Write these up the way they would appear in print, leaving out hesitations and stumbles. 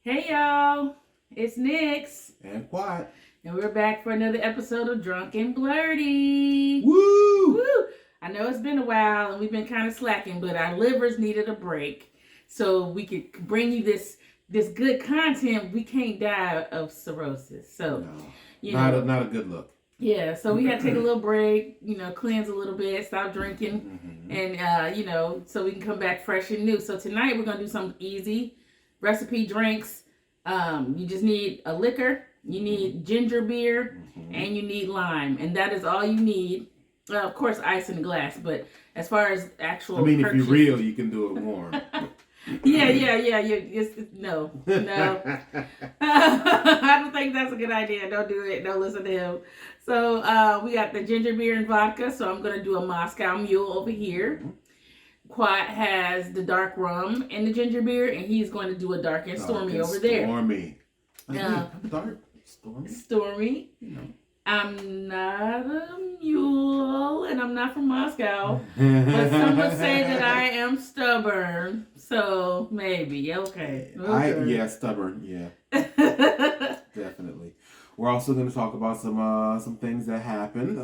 Hey y'all, it's Nyx, And quiet. and we're back for another episode of Drunken Blerdy. Woo! Woo! I know it's been a while and we've been kind of slacking, but our livers needed a break, so we could bring you this good content. We can't die of cirrhosis, so not a good look. Yeah, so we had to take a little break, cleanse a little bit, stop drinking, and so we can come back fresh and new. So tonight we're gonna do some easy recipe drinks. You just need a liquor, you need ginger beer, and you need lime, and that is all you need. Of course, ice in the glass, but as far as actual, if you're real, you can do it warm. Yeah. No. I don't think that's a good idea. Don't do it. Don't listen to him. So we got the ginger beer and vodka. So I'm gonna do a Moscow Mule over here. Quiet has the dark rum and the ginger beer, and he's going to do a dark and stormy over there. Stormy. Dark stormy. Stormy. I'm not a mule, and I'm not from Moscow, but some would say that I am stubborn. So maybe okay. Stubborn. Yeah, definitely. We're also going to talk about some things that happened.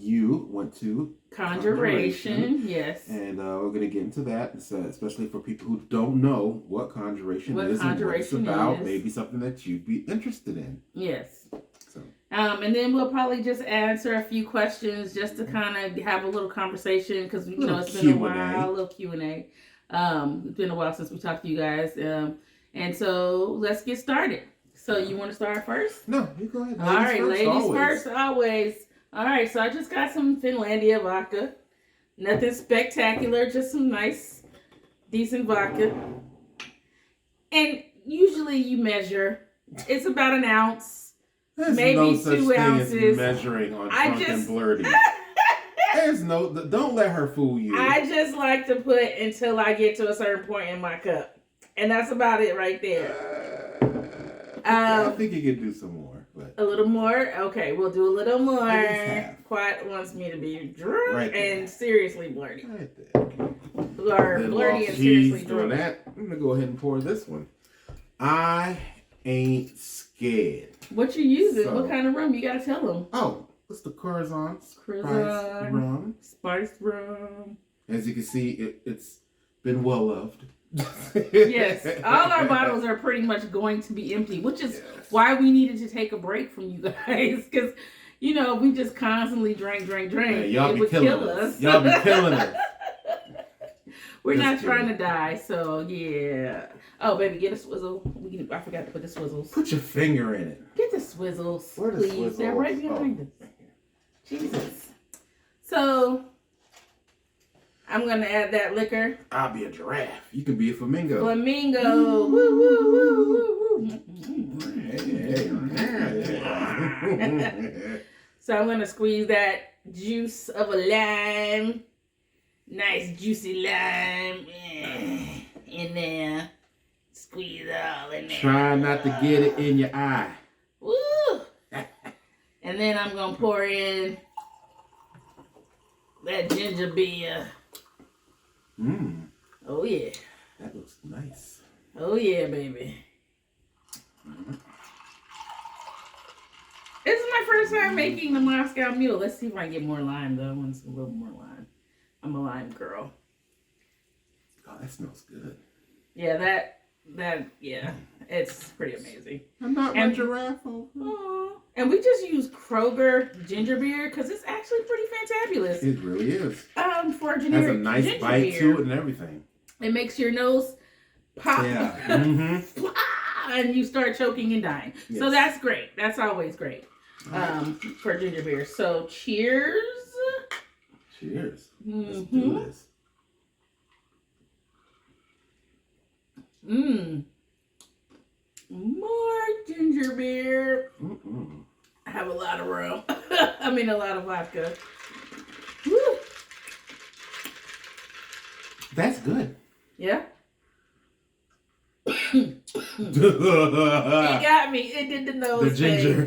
You went to Conjuration, yes, and we're going to get into that, especially for people who don't know what Conjuration is and what it's about. Maybe something that you'd be interested in. Yes. And then we'll probably just answer a few questions just to kind of have a little conversation because it's been a while, a little Q&A. It's been a while since we talked to you guys, and so let's get started. So you want to start first? No, you go ahead. All right, ladies first, always. All right, so I just got some Finlandia vodka. Nothing spectacular, just some nice, decent vodka. And usually you measure. It's about an ounce. There's maybe no such 2 thing ounces. As measuring on Drunken Blerdy. Don't let her fool you. I just like to put until I get to a certain point in my cup. And that's about it right there. I think you could do some more. But. A little more? Okay, we'll do a little more. Quiet wants me to be drunk and seriously blerdy. Right there. Blerdy and seriously drunk. I'm going to go ahead and pour this one. I ain't scared. What you using? What kind of rum? You gotta tell them. Oh, it's the Curzon spiced rum. Spiced rum. As you can see, it's been well loved. Yes, all our bottles are pretty much going to be empty, which is why we needed to take a break from you guys, because we just constantly drank. Yeah, it would kill us. Y'all be killing us. We're not trying to die, so yeah. Oh, baby, get a swizzle. I forgot to put the swizzles. Put your finger in it. Get the swizzles, Where the please. Swizzles? They're right behind us. Jesus. So, I'm going to add that liquor. I'll be a giraffe. You can be a flamingo. Flamingo. Woo, woo, woo, woo. So, I'm going to squeeze that juice of a lime. Nice juicy lime in there. Squeeze all in there. Try not to get it in your eye. Woo! And then I'm going to pour in that ginger beer. Oh, yeah. That looks nice. Oh, yeah, baby. This is my first time making the Moscow Mule. Let's see if I can get more lime, though. I want a little more lime. I'm a lime girl. Oh, that smells good. Yeah, it's pretty amazing. I'm not my giraffe. And we just use Kroger ginger beer because it's actually pretty fantabulous. It really is. For a generic has a nice ginger bite beer, to it and everything. It makes your nose pop. Yeah. And you start choking and dying. Yes. So that's great. That's always great for ginger beer. So cheers. Cheers. Let's do this. More ginger beer. I have a lot of rum. I mean, a lot of vodka. Woo. That's good. Yeah. It got me. It did the nose. The ginger.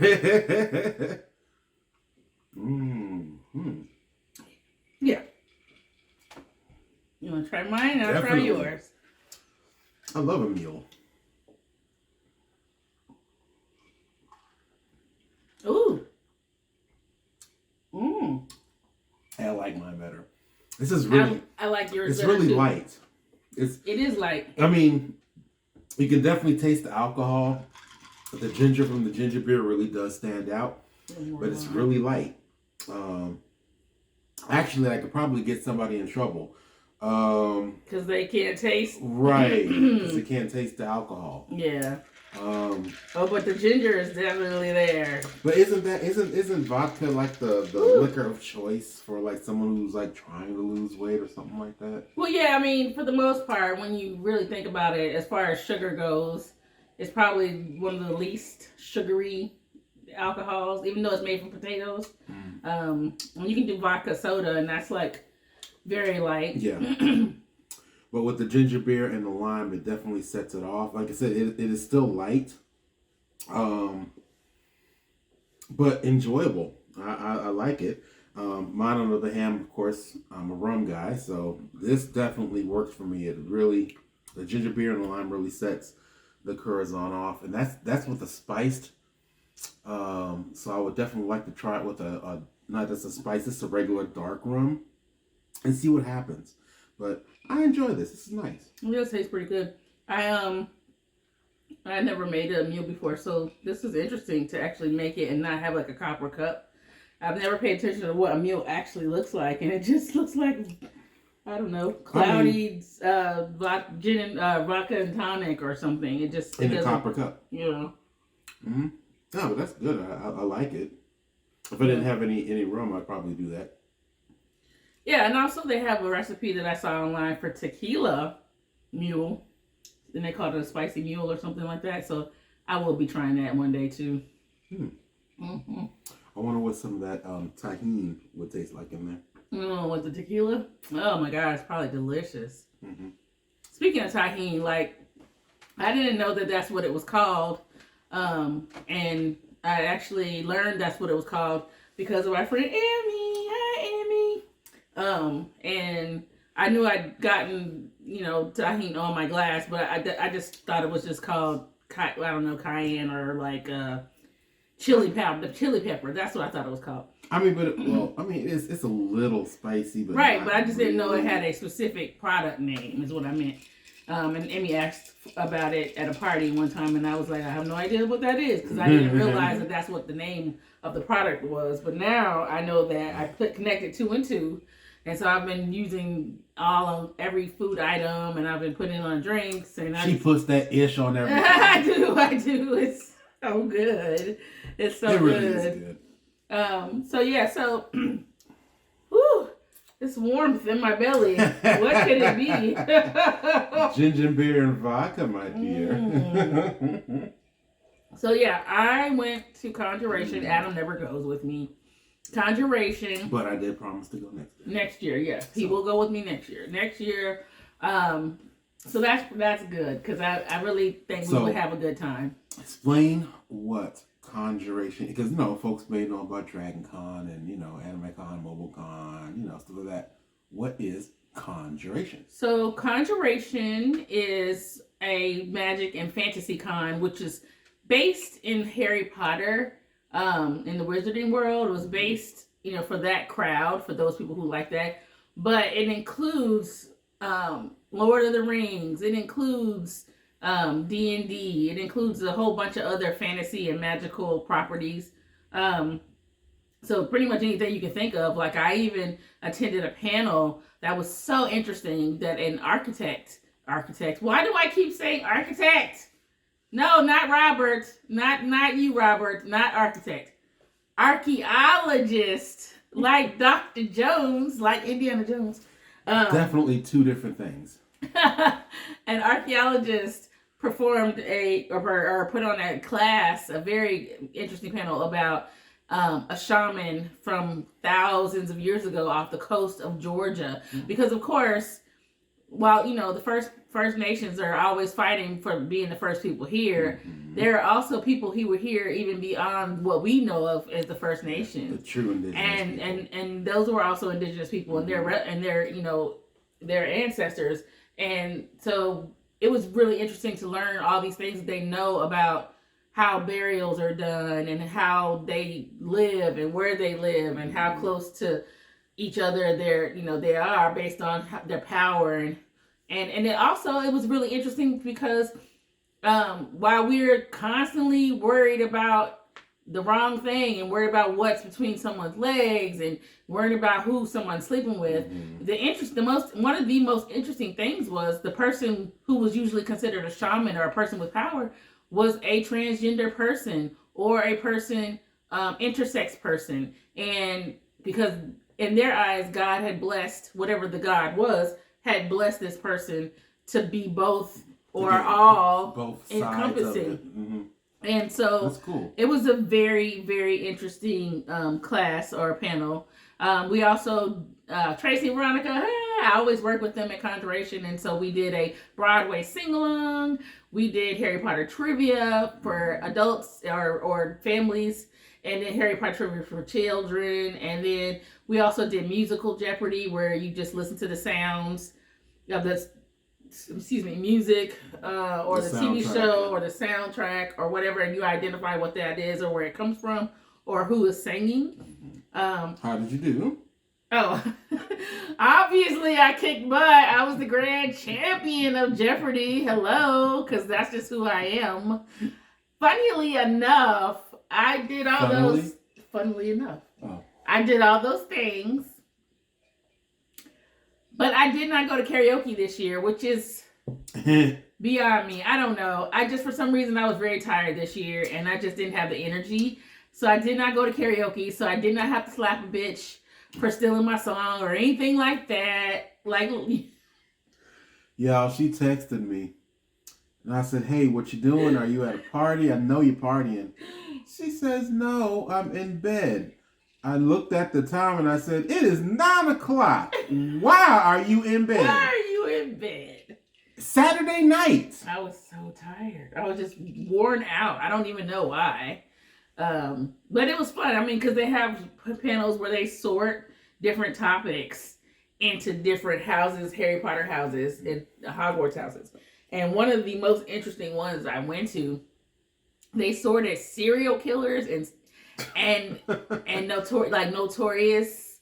Yeah. You want to try mine? I'll try yours. I love a mule. This is really. I like yours. It's really too. light. It is light. I mean, you can definitely taste the alcohol. But the ginger from the ginger beer really does stand out. But it's really light. Actually, I could probably get somebody in trouble. Because they can't taste. Right. Because they can't taste the alcohol. Yeah. But the ginger is definitely there. But isn't vodka like the liquor of choice for like someone who's like trying to lose weight or something like that? Well, yeah, I mean, for the most part, when you really think about it, as far as sugar goes, it's probably one of the least sugary alcohols, even though it's made from potatoes. You can do vodka soda, and that's like very light. Yeah. But with the ginger beer and the lime, it definitely sets it off. Like I said, it is still light, but enjoyable. I like it. Mine, on the other hand, of course, I'm a rum guy, so this definitely works for me. The ginger beer and the lime really sets the Curacao off, and that's with the spiced. So I would definitely like to try it with a not just a spice, just a regular dark rum, and see what happens. But I enjoy this. This is nice. It does taste pretty good. I never made a mule before, so this is interesting to actually make it and not have like a copper cup. I've never paid attention to what a mule actually looks like, and it just looks like, I don't know, cloudy vodka and tonic or something. It just in a copper cup. You know. Mm-hmm. No, but that's good. I like it. If I didn't have any rum, I'd probably do that. Yeah, and also they have a recipe that I saw online for tequila mule. And they call it a spicy mule or something like that. So I will be trying that one day too. Mm-hmm. I wonder what some of that tahini would taste like in there. Oh, with the tequila? Oh my God, it's probably delicious. Mm-hmm. Speaking of tahini, like, I didn't know that that's what it was called. And I actually learned that's what it was called because of my friend Amy. Hi, Amy. And I knew I'd gotten, tahini on my glass, but I just thought it was just called, I don't know, cayenne or like chili pepper. That's what I thought it was called. I mean, it's a little spicy, but right. But I just didn't know it had a specific product name. Is what I meant. And Amy asked about it at a party one time, and I was like, I have no idea what that is because I didn't realize that that's what the name of the product was. But now I know that I connected 2 and 2, and so I've been using every food item, and I've been putting it on drinks. And she puts that ish on everything. I do. It's so good. It's so good. It really is good. So whew, it's warmth in my belly. What could it be? Ginger beer and vodka, my dear. So yeah, I went to Conjuration. Adam never goes with me. Conjuration. But I did promise to go next year. Next year, yes. He will go with me next year. So that's good because I really think we would have a good time. Explain what Conjuration, because folks may know about Dragon Con and Anime Con, Mobile Con, stuff like that. What is Conjuration? So Conjuration is a magic and fantasy con, which is based in Harry Potter, in the Wizarding world. It was based, for that crowd, for those people who like that. But it includes Lord of the Rings. It includes D&D. It includes a whole bunch of other fantasy and magical properties. So pretty much anything you can think of. Like I even attended a panel that was so interesting that an architect. Why do I keep saying architect? No, not Robert. Not you, Robert. Not architect. Archaeologist, like Dr. Jones, like Indiana Jones. Definitely 2 different things. An archaeologist performed or put on a class, a very interesting panel about a shaman from thousands of years ago off the coast of Georgia. Mm-hmm. Because of course, while the First Nations are always fighting for being the first people here, mm-hmm. there are also people who were here even beyond what we know of as the First Nations. The true indigenous people. And those were also indigenous people, mm-hmm. and their ancestors. And so it was really interesting to learn all these things that they know about how burials are done and how they live and where they live and how close to each other they are based on their power and it was really interesting because while we're constantly worried about the wrong thing and worried about what's between someone's legs and worried about who someone's sleeping with, one of the most interesting things was the person who was usually considered a shaman or a person with power was a transgender person or a person intersex person, and because in their eyes God had blessed whatever the God was had blessed this person to be both or all both encompassing. And so that's cool. It was a very, very interesting class or panel. We also, Tracy and Veronica, I always work with them at Conjuration. And so we did a Broadway sing-along. We did Harry Potter trivia for adults or families. And then Harry Potter trivia for children. And then we also did musical Jeopardy where you just listen to the sounds of the music or the TV show or the soundtrack or whatever, and you identify what that is or where it comes from or who is singing. How did you do? Oh, obviously I kicked butt. I was the grand champion of Jeopardy. Hello, because that's just who I am. Funnily enough, I did all those. Funnily enough, I did all those things. But I did not go to karaoke this year, which is beyond me. I don't know. For some reason, I was very tired this year, and I just didn't have the energy. So I did not go to karaoke, so I did not have to slap a bitch for stealing my song or anything like that. Y'all, she texted me, and I said, hey, what you doing? Are you at a party? I know you're partying. She says, no, I'm in bed. I looked at the time and I said, it is 9:00. Why are you in bed? Why are you in bed? Saturday night. I was so tired. I was just worn out. I don't even know why. But it was fun. I mean, because they have panels where they sort different topics into different houses, Harry Potter houses, and Hogwarts houses. And one of the most interesting ones I went to, they sorted serial killers and notorious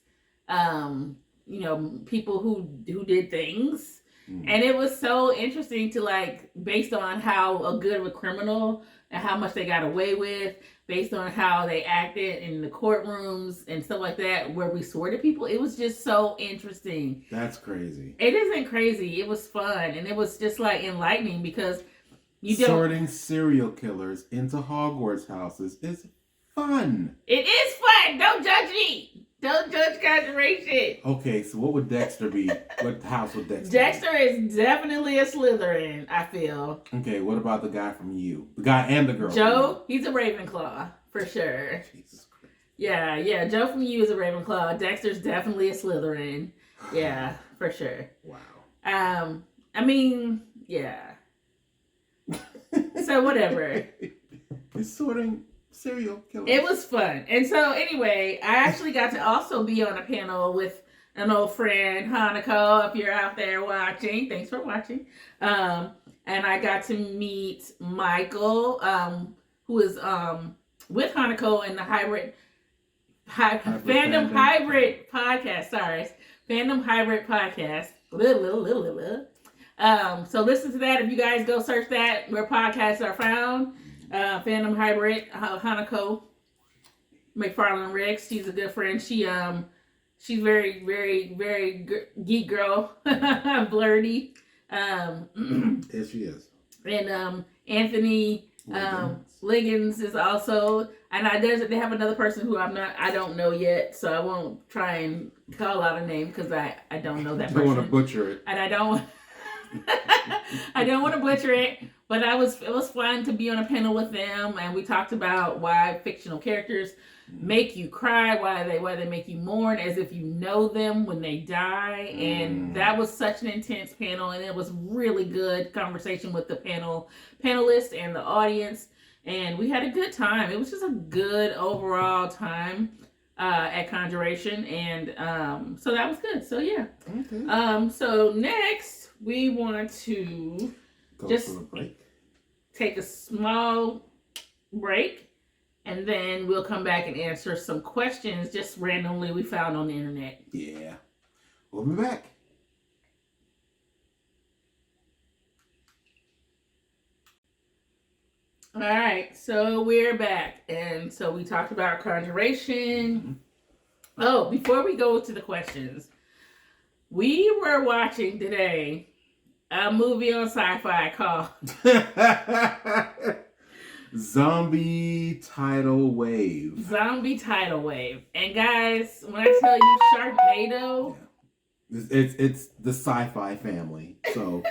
people who did things. And it was so interesting to based on how good of a criminal and how much they got away with, based on how they acted in the courtrooms and stuff like that, where we sorted people. It was just so interesting. That's crazy. It isn't crazy. It was fun, and it was just enlightening because sorting serial killers into Hogwarts houses is fun. It is fun. Don't judge me. Don't judge Conjuration. Okay, so what would Dexter be? What house would Dexter be? Dexter is definitely a Slytherin, I feel. Okay, what about the guy from You? The guy and the girl. Joe, he's a Ravenclaw, for sure. Jesus Christ. Yeah, Joe from You is a Ravenclaw. Dexter's definitely a Slytherin. Yeah, for sure. Wow. I mean, yeah. So whatever. It's sorting serial killers. It was fun. And so anyway, I actually got to also be on a panel with an old friend, Hanako, if you're out there watching. Thanks for watching. And I got to meet Michael, who is with Hanako in the Fandom Hybrid podcast. Sorry. Fandom Hybrid podcast. So listen to that. If you guys go search that where podcasts are found. Fandom Hybrid, Hanako McFarlane Riggs. She's a good friend. She's very, very, very geek girl. Blerdy. Yes, she is. And Anthony Liggins is also. And they have another person who I don't know yet, so I won't try and call out a name because I don't know that person. I don't want to butcher it. And I don't want to butcher it. But it was fun to be on a panel with them, and we talked about why fictional characters make you cry, why they make you mourn as if you know them when they die. And that was such an intense panel, and it was really good conversation with the panelists and the audience, and we had a good time. It was just a good overall time at Conjuration, and so that was good. So yeah. Okay. So next we want to just take a small break And then we'll come back and answer some questions just randomly we found on the internet. Yeah. We'll be back. All right, so we're back. And so we talked about Conjuration. Oh, before we go to the questions, we were watching today a movie on Sci-Fi called Zombie Tidal Wave. Zombie Tidal Wave. And guys, when I tell you Sharknado... Yeah. It's the Sci-Fi family, so...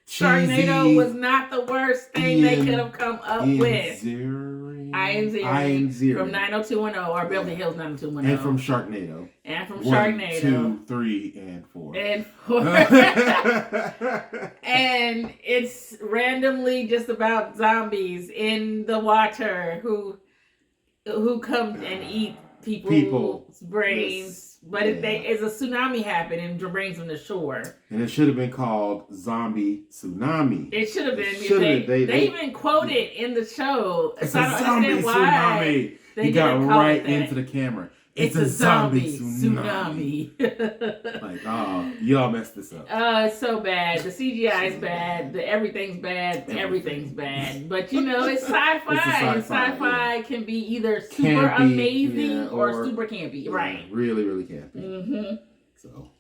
Sharknado was not the worst thing they could have come up with. Ian Ziering from 90210 or Beverly Hills 90210. And from Sharknado. Sharknado. 2, 3, and 4. And 4. And it's randomly just about zombies in the water who come and eat people's brains. Yes. But it's a tsunami happened and brings them to shore. And it should have been called Zombie Tsunami. It should have been. They even quote it in the show. It's so a I don't zombie understand why tsunami. They got right into the camera. It's a zombie tsunami. Like, oh, y'all messed this up. It's so bad. The CGI is bad. Everything's bad. Everything's bad. But you know, it's sci-fi. And sci-fi can be either super amazing or super campy. Right. Really, really campy. Mm-hmm. So,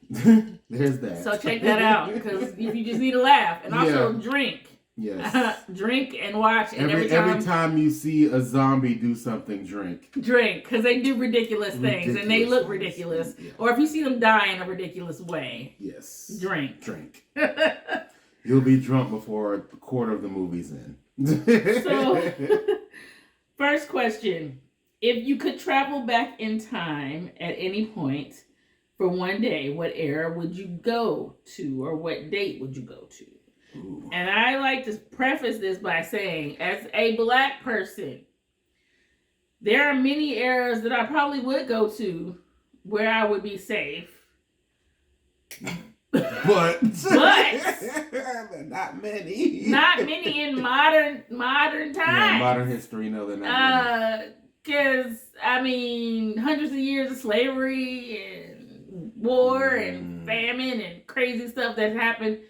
there's that. So check that out. Because if you just need a laugh. And also drink. Yes. Drink and watch. And every time you see a zombie do something, drink. Drink, because they do ridiculous things and they look ridiculous. Yeah. Or if you see them die in a ridiculous way. Yes. Drink. You'll be drunk before a quarter of the movie's in. So, first question. If you could travel back in time at any point for one day, what era would you go to or what date would you go to? Ooh. And I like to preface this by saying, as a black person, there are many eras that I probably would go to where I would be safe. But not many. Not many in modern times. Yeah, modern history, no, they're not. Because, I mean, hundreds of years of slavery and war and famine and crazy stuff that's happened.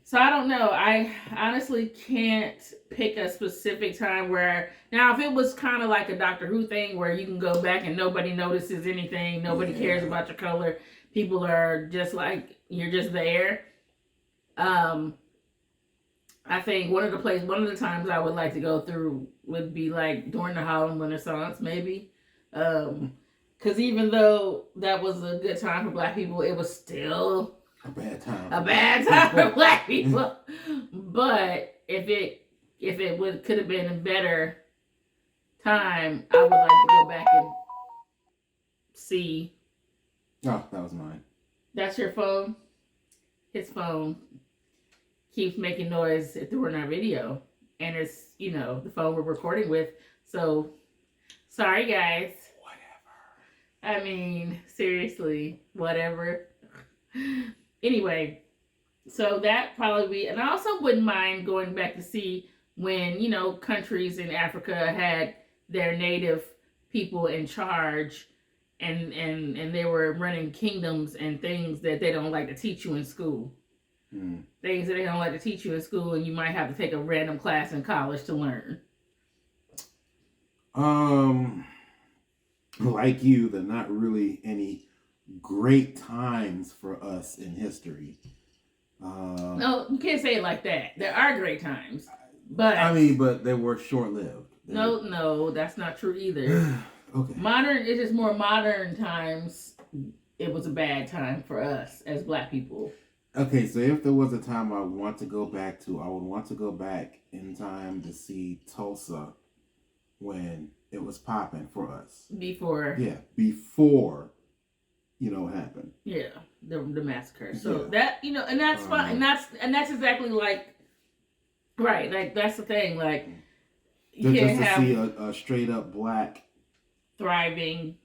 So I don't know. I honestly can't pick a specific time where... Now, if it was kind of like a Doctor Who thing where you can go back and nobody notices anything, nobody cares about your color, people are just like, you're just there. I think one of the times I would like to go through would be like during the Harlem Renaissance, maybe. Because even though that was a good time for black people, it was still... A bad time for black people. But if it could have been a better time, I would like to go back and see. Oh, that was mine. That's your phone? His phone keeps making noise during our video. And it's, the phone we're recording with. So, sorry guys. Whatever. I mean, seriously, whatever. Anyway, so that probably be, and I also wouldn't mind going back to see when, countries in Africa had their native people in charge and they were running kingdoms and things that they don't like to teach you in school. Things that they don't like to teach you in school and you might have to take a random class in college to learn. Like you, there are not really any great times for us in history. No, you can't say it like that. There are great times, but but they were short-lived. No, that's not true either. Okay. It is more modern times. It was a bad time for us as black people. Okay, so if there was a time I would want to go back to, I would want to go back in time to see Tulsa when it was popping for us. Before. Yeah, before. What happened? Yeah, the massacre. So that and that's fine, and that's exactly like, right? Like that's the thing. Like you can't just to have see a straight up black thriving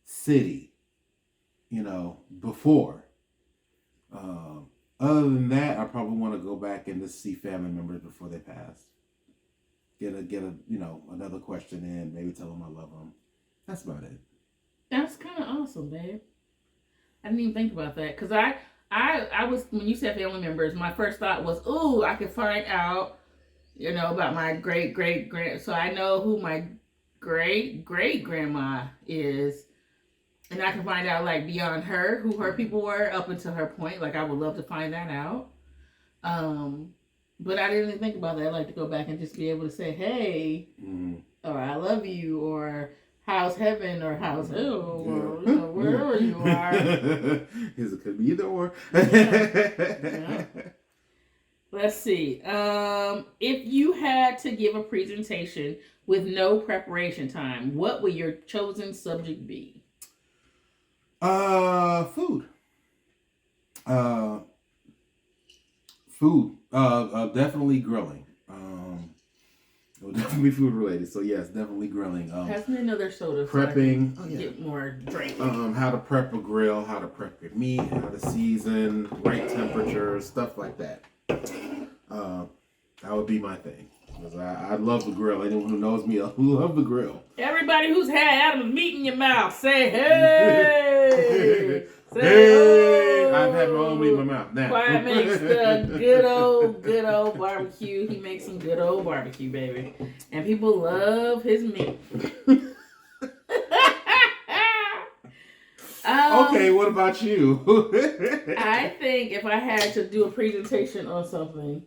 city. Before. Other than that, I probably want to go back and just see family members before they pass. get a another question in, maybe tell them I love them. That's about it. That's kind of awesome, babe. I didn't even think about that because I was, when you said family members, my first thought was, ooh, I could find out, about my great grand. So I know who my great grandma is, and I can find out like beyond her who her people were up until her point. Like I would love to find that out. But I didn't even think about that. I'd like to go back and just be able to say, hey, or I love you, or how's heaven, or how's hell, or wherever you are. It could be either or. Yeah. Let's see. If you had to give a presentation with no preparation time, what would your chosen subject be? Food. Food. Definitely grilling. It will definitely be food related. So yes, definitely grilling. Pass me another soda. Prepping. So I can get more drink. How to prep a grill, how to prep your meat, how to season, right temperature, stuff like that. That would be my thing. Because I love the grill. Anyone who knows me, I love the grill. Everybody who's had Adam's meat in your mouth, say hey. Say hey. I've had my own meat in my mouth now. Quiet makes the good old barbecue. He makes some good old barbecue, baby. And people love his meat. Okay, what about you? I think if I had to do a presentation on something,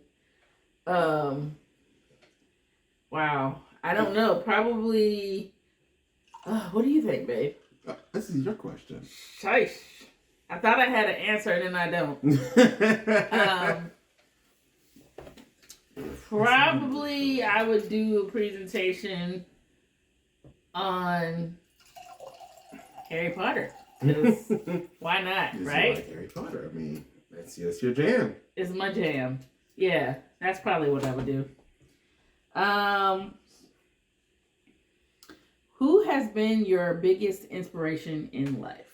wow, I don't know. Probably, what do you think, babe? This is your question. Shish. I thought I had an answer and then I don't. Probably I would do a presentation on Harry Potter. Why not, right? Like Harry Potter. I mean, that's your jam. It's my jam. Yeah, that's probably what I would do. Who has been your biggest inspiration in life?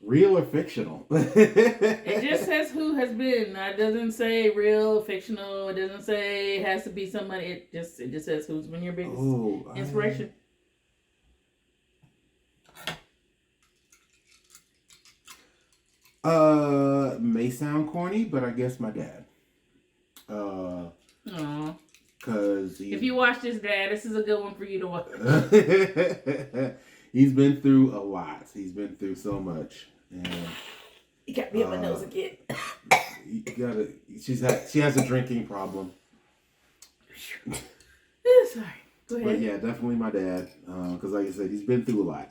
Real or fictional? It just says who has been. It doesn't say real, fictional. It doesn't say it has to be somebody. It just says who's been your biggest inspiration. May sound corny, but I guess my dad. Cause if you watch this, Dad, this is a good one for you to watch. He's been through a lot. He's been through so much, and he got me on my nose again. She has a drinking problem. Sorry. Go ahead. But yeah, definitely my dad. Because like I said, he's been through a lot,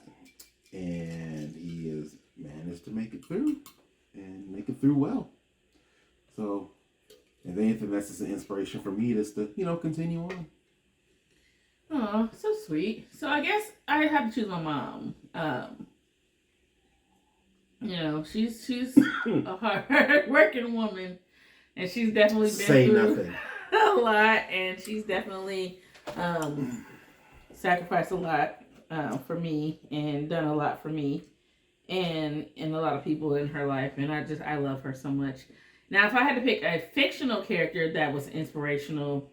and he has managed to make it through, and make it through well. So, if anything, that's just an inspiration for me, just to continue on. Oh, so sweet. So I guess I have to choose my mom. She's a hard working woman, and she's definitely been through a lot, and she's definitely sacrificed a lot for me, and done a lot for me, and a lot of people in her life, and I love her so much. Now, if I had to pick a fictional character that was inspirational,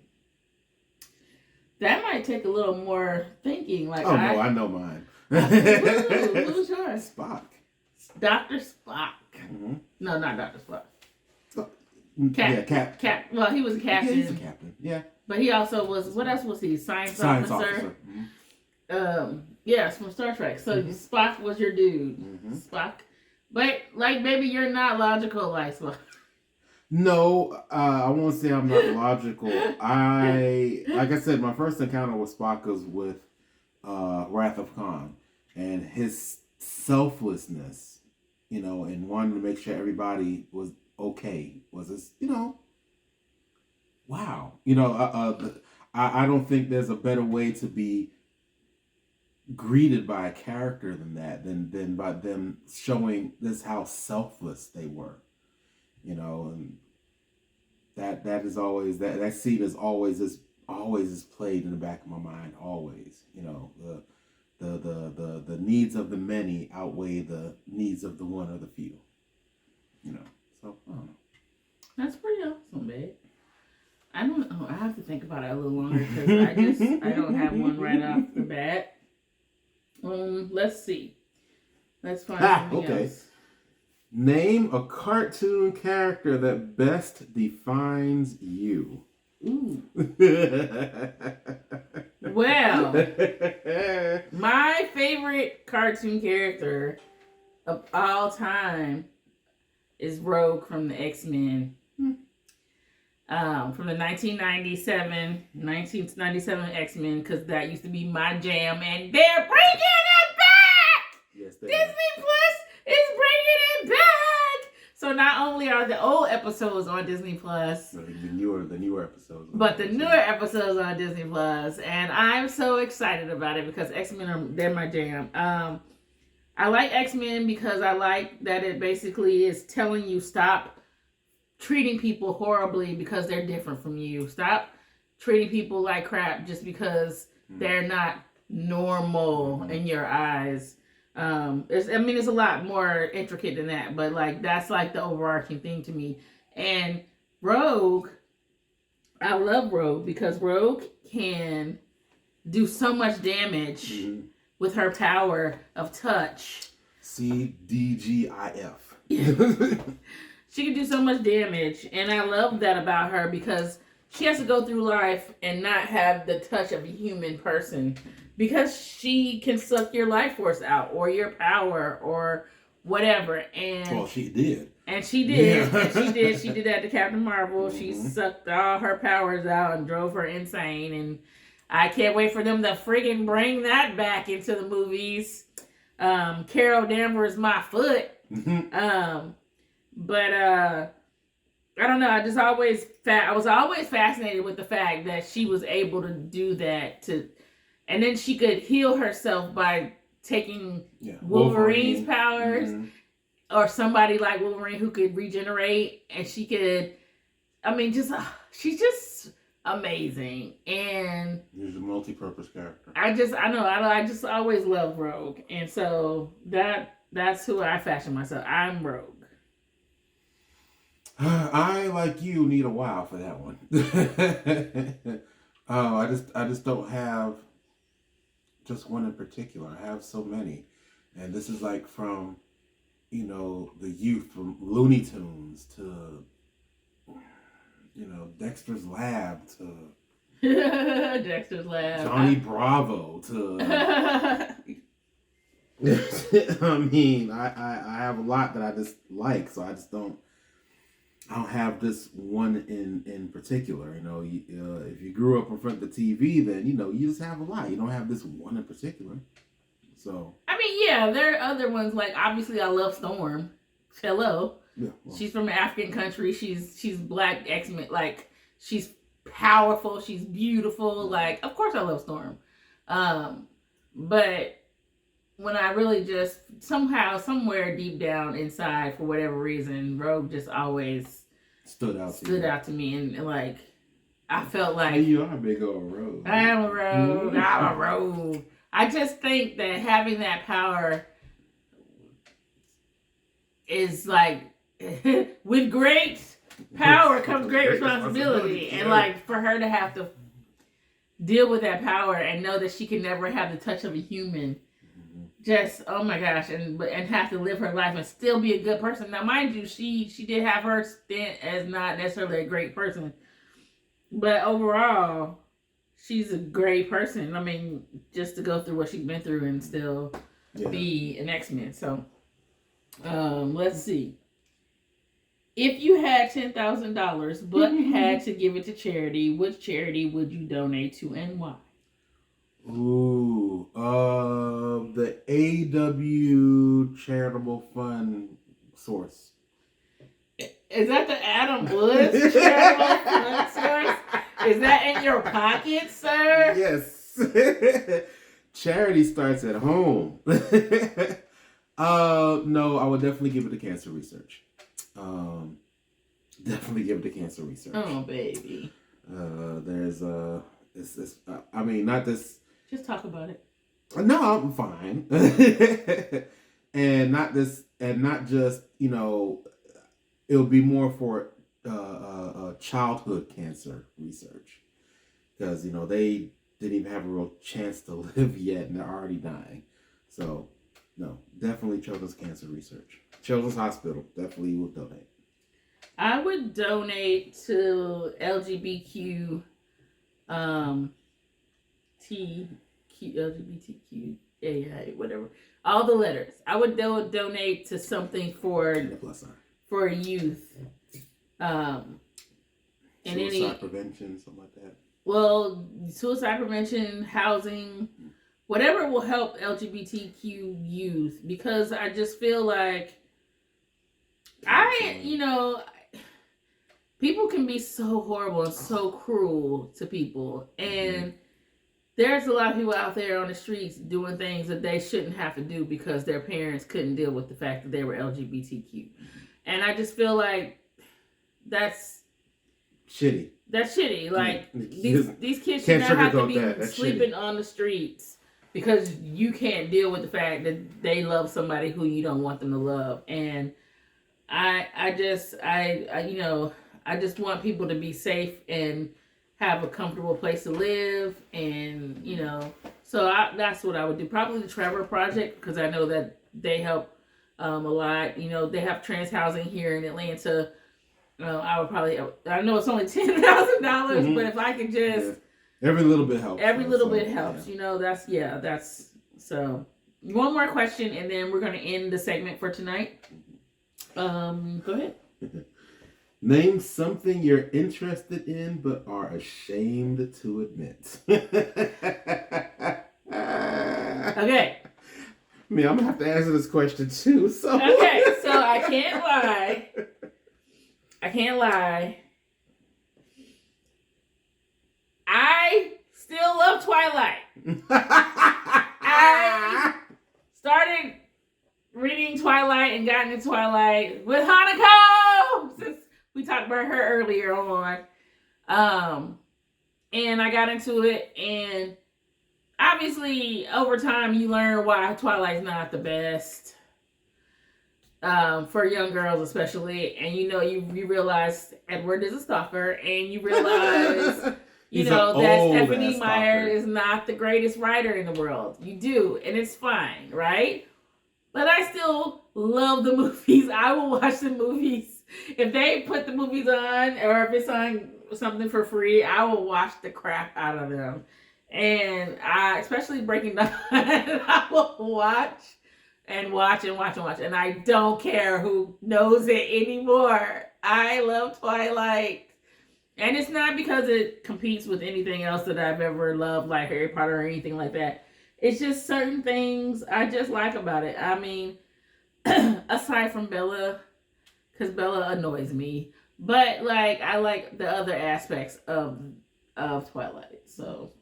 that might take a little more thinking. Like, no, I know mine. Who's yours? Spock. Dr. Spock. Mm-hmm. No, not Dr. Spock. Well, he was a captain. Yeah, he's a captain. Yeah. But he also was, what else was he? Science officer. Mm-hmm. Yes, from Star Trek. So Spock was your dude. Mm-hmm. Spock. But, like, maybe you're not logical like Spock. No, I won't say I'm not logical. Like I said, my first encounter with Spock was with Wrath of Khan, and his selflessness, and wanting to make sure everybody was okay was this, wow. I don't think there's a better way to be greeted by a character than that, than by them showing this how selfless they were. And that is always that scene is always just always is played in the back of my mind. Always, you know, the needs of the many outweigh the needs of the one or the few. You know, so I don't know. That's pretty awesome, babe. I don't know. I have to think about it a little longer because I don't have one right off the bat. Let's see. Let's find something else. Name a cartoon character that best defines you. Ooh. Well, my favorite cartoon character of all time is Rogue from the X-Men. From the 1997 X-Men, because that used to be my jam, and they're bringing it back! Yes, Disney Plus is bringing it back! So not only are the old episodes on Disney Plus, the newer episodes, but the newer episodes on Disney Plus, and I'm so excited about it because X-Men they're my jam. I like X-Men because I like that it basically is telling you stop treating people horribly because they're different from you. Stop treating people like crap just because they're not normal in your eyes. It's a lot more intricate than that, but like that's like the overarching thing to me. And Rogue, I love Rogue because Rogue can do so much damage with her power of touch. CDGIF. She can do so much damage, and I love that about her because she has to go through life and not have the touch of a human person because she can suck your life force out or your power or whatever. And well, she did. And she did. Yeah. And she did. She did that to Captain Marvel. She sucked all her powers out and drove her insane. And I can't wait for them to friggin' bring that back into the movies. Carol Danvers, my foot. But I don't know. I was always fascinated with the fact that she was able to do that and then she could heal herself by taking Wolverine's powers or somebody like Wolverine who could regenerate, and she could. I mean, she's just amazing, and she's a multi-purpose character. I just always love Rogue, and so that's who I fashion myself. I'm Rogue. I, like you, need a while for that one. I just don't have just one in particular. I have so many. And this is like from, the youth, from Looney Tunes to, Dexter's Lab to Dexter's Lab. Johnny Bravo to... I mean, I have a lot that I just like, so I don't have this one in particular. If you grew up in front of the TV, then you just have a lot. You don't have this one in particular. So I mean, yeah, there are other ones. Like obviously, I love Storm. Hello, yeah, well, she's from an African country. She's Black X-Men. Like she's powerful. She's beautiful. Like of course, I love Storm. But when I really just somewhere deep down inside, for whatever reason, Rogue just always stood out to me, and like I felt like you are a big old Rogue. I am a Rogue. I'm a Rogue. I just think that having that power is like with great power comes great responsibility, and like for her to have to deal with that power and know that she can never have the touch of a human. Just oh my gosh, and have to live her life and still be a good person. Now, mind you, she did have her stint as not necessarily a great person, but overall, she's a great person. I mean, just to go through what she's been through and still be an X-Men. So, let's see. If you had $10,000 but had to give it to charity, which charity would you donate to and why? Ooh, the AW Charitable Fund source. Is that the Adam Woods Charitable Fund source? Is that in your pocket, sir? Yes. Charity starts at home. No, I would definitely give it to cancer research. Definitely give it to cancer research. Oh, baby. There's I mean, not this. Just talk about it. No, I'm fine. And not this, and not just, it'll be more for childhood cancer research. Because, they didn't even have a real chance to live yet and they're already dying. So, no, definitely children's cancer research. Children's Hospital definitely will donate. I would donate to LGBTQ, LGBTQAI, whatever. All the letters. I would donate to something for youth. Suicide prevention, something like that. Well, suicide prevention, housing, whatever will help LGBTQ youth, because I just feel like people can be so horrible and so cruel to people, and there's a lot of people out there on the streets doing things that they shouldn't have to do because their parents couldn't deal with the fact that they were LGBTQ. And I just feel like that's shitty. That's shitty. Like, these kids should not have to be sleeping on the streets because you can't deal with the fact that they love somebody who you don't want them to love. And I just want people to be safe and have a comfortable place to live. And, so that's what I would do. Probably the Trevor Project, because I know that they help a lot. They have trans housing here in Atlanta. I would probably, I know it's only $10,000, but if I could just... Every little bit helps. Every little bit helps. That's so. One more question, and then we're going to end the segment for tonight. Go ahead. Name something you're interested in, but are ashamed to admit. I Okay. mean, I'm going to have to answer this question too, so... Okay, so I can't lie. I still love Twilight. I started reading Twilight and got into Twilight with Hanako, since we talked about her earlier on. And I got into it, and obviously over time you learn why Twilight's not the best. For young girls especially, and you realize Edward is a stalker, and you realize that Stephanie Meyer is not the greatest writer in the world. You do, and it's fine, right? But I still love the movies. I will watch the movies. If they put the movies on, or if it's on something for free, I will watch the crap out of them. And especially Breaking Dawn, I will watch. And watch. And I don't care who knows it anymore. I love Twilight. And it's not because it competes with anything else that I've ever loved, like Harry Potter or anything like that. It's just certain things I just like about it. I mean, aside from Bella, because Bella annoys me. But, I like the other aspects of Twilight. So...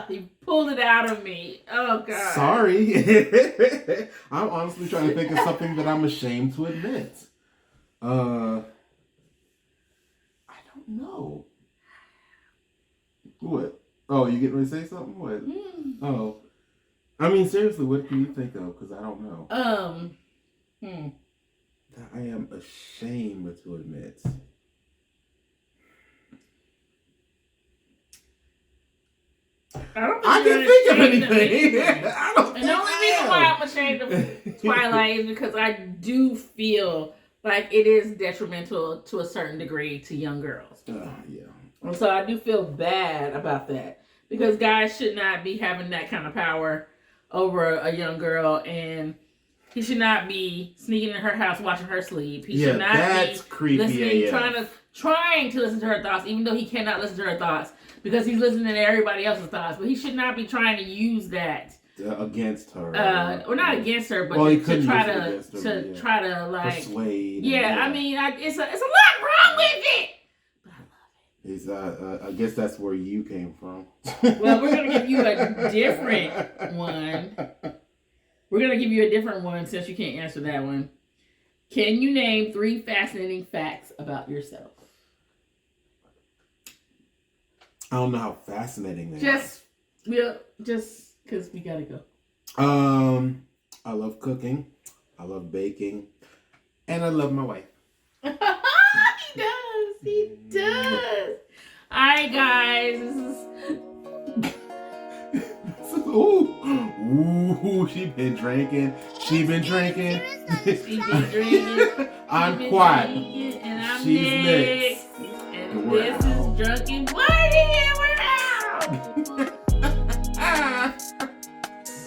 he pulled it out of me. Oh, God. Sorry. I'm honestly trying to think of something that I'm ashamed to admit. I don't know. What? Oh, you getting ready to say something? What? Oh. I mean, seriously, what can you think of? Because I don't know. That I am ashamed to admit. I can think of anything. And the only reason why I'm ashamed of Twilight is because I do feel like it is detrimental to a certain degree to young girls. Yeah. And so I do feel bad about that, because guys should not be having that kind of power over a young girl, and he should not be sneaking in her house watching her sleep. He should not be creepy, trying to listen to her thoughts, even though he cannot listen to her thoughts because he's listening to everybody else's thoughts. But he should not be trying to use that against her, or not against her, but to try to persuade. Yeah, I mean, it's a lot wrong with it. But I love it. I guess that's where you came from. Well, we're gonna give you a different one. We're gonna give you a different one since you can't answer that one. Can you name 3 fascinating facts about yourself? I don't know how fascinating they just because we gotta go. I love cooking. I love baking. And I love my wife. He does. He does. All right, guys. Ooh, she been drinking. She been drinking. I'm quiet. And I'm She's next. And this is Drunken Blerdy, and we're out.